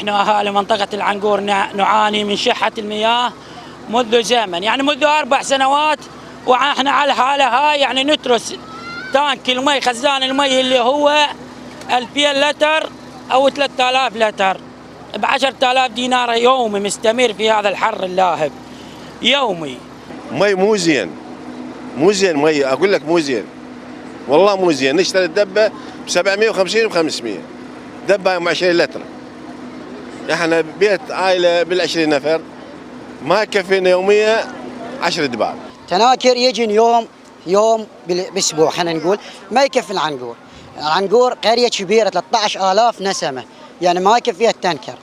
احنا اهالي منطقة العنقور نعاني من شحة المياه منذ زمن، يعني منذ 4 سنوات، واحنا على الحالة هاي. يعني نترس تانك المي، خزان المي اللي هو 2000 لتر او 3000 لتر ب 10,000 دينار يومي، مستمر في هذا الحر اللاهب يومي. مي مو زين، مو زين مي، اقول لك مو زين، والله مو زين. نشتري الدبه ب 750 و 500 دبه 20 لتر. احنا بيت عائله بال20 نفر ما يكفينا يوميا 10 دباب. تناكر يجي يوم بالاسبوع، خلينا نقول ما يكفي العنقور. العنقور قريه كبيره 13,000 نسمه، يعني ما يكفيها التنكر.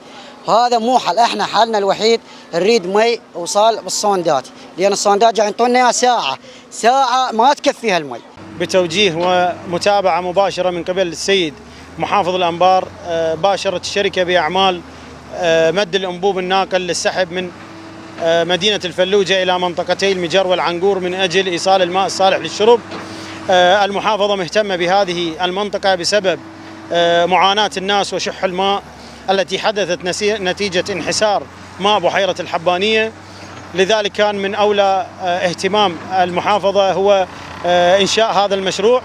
وهذا مو حل، احنا حلنا الوحيد نريد مي وصال بالصوندات، لان الصوندات جاي يعطونا اياها ساعه ما تكفيها المي. بتوجيه ومتابعه مباشره من قبل السيد محافظ الانبار، باشرت الشركه باعمال مد الانبوب الناقل للسحب من مدينة الفلوجة إلى منطقتي المجر والعنقور من أجل إيصال الماء الصالح للشرب. المحافظة مهتمة بهذه المنطقة بسبب معاناة الناس وشح الماء التي حدثت نتيجة انحسار ماء بحيرة الحبانية. لذلك كان من أولى اهتمام المحافظة هو إنشاء هذا المشروع.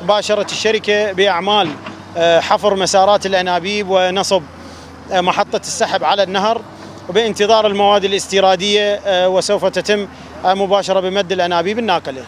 باشرت الشركة بأعمال حفر مسارات الأنابيب ونصب محطة السحب على النهر، وبانتظار المواد الاستيرادية، وسوف تتم مباشرة بمد الأنابيب الناقلة.